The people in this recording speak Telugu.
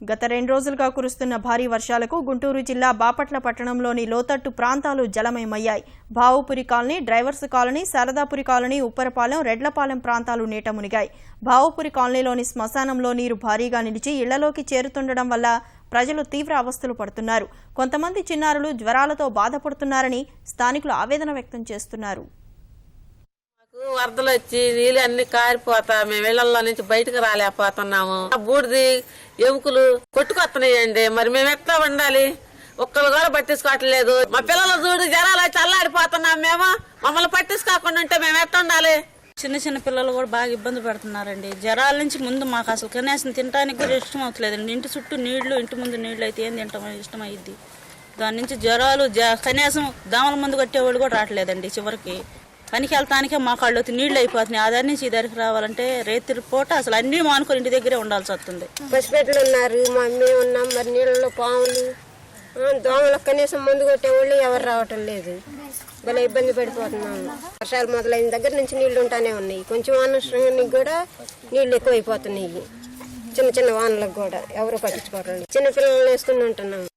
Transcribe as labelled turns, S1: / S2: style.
S1: గత 2 రోజులుగా కురుస్తున్న భారీ వర్షాలకు గుంటూరు జిల్లా బాపట్ల పట్టణంలోని లోతట్టు ప్రాంతాలు జలమయమయ్యాయి. Bhavupuri colony, drivers colony, Saradapuri colony, Upparapalem, Redlapalem ప్రాంతాలు నీట మునిగాయి. భావుపురి కాలనీలోని శ్మశానంలో నీరు భారీగా నిలిచి ఇళ్లలోకి చేరుతుండడం వల్ల ప్రజలు తీవ్ర అవస్థలు పడుతున్నారు. కొంతమంది చిన్నారులు జ్వరాలతో బాధపడుతున్నారని స్థానికులు ఆవేదన వ్యక్తం చేస్తున్నారు.
S2: వరదలు వచ్చి నీళ్ళు అన్ని కారిపోతా మేము ఇళ్లలో నుంచి బయటకు రాలేకపోతున్నాము. బూడిది ఎముకలు కొట్టుకొస్తున్నాయండి. మరి మేము ఎట్లా ఉండాలి? ఒక్కరు కూడా పట్టించుకోవట్లేదు. మా పిల్లలు చూడు జ్వరాలు వచ్చి అల్లాడిపోతున్నాం. మేము మమ్మల్ని పట్టించుకోకుండా ఉంటే మేము ఎట్లా ఉండాలి?
S3: చిన్న చిన్న పిల్లలు కూడా బాగా ఇబ్బంది పడుతున్నారండి. జ్వరాల నుంచి ముందు మాకు అసలు కనీసం తినడానికి కూడా ఇష్టం అవుతలేదండి. ఇంటి చుట్టూ నీళ్లు, ఇంటి ముందు నీళ్లు అయితే ఏం తింటాం ఇష్టం అయ్యిద్ది. దాని నుంచి జ్వరాలు కనీసం దోమల మందు కట్టేవాళ్ళు కూడా రావట్లేదండి. చివరికి పనికి వెళ్తానికే మా కాళ్ళు నీళ్లు అయిపోతున్నాయి. ఆ దాని నుంచి ఈ దగ్గరికి రావాలంటే రేత్రి పూట అసలు అన్ని మానుకొని ఇంటి దగ్గరే ఉండాల్సి వస్తుంది.
S4: పసిపెట్టలు ఉన్నారు, మా అమ్మే ఉన్నాం. మరి నీళ్ళలో పాములు, దోమలకు కనీసం మందు కొట్టేవాళ్ళు ఎవరు రావటం లేదు. భలే ఇబ్బంది పడిపోతున్నాము. వర్షాలు మొదలైన దగ్గర నుంచి నీళ్లు ఉంటానే ఉన్నాయి. కొంచెం వానకి కూడా నీళ్లు ఎక్కువైపోతున్నాయి. చిన్న చిన్న వానలకు కూడా ఎవరు పట్టించుకోవట్లేదు. చిన్న పిల్లలు వేసుకుని ఉంటున్నాము.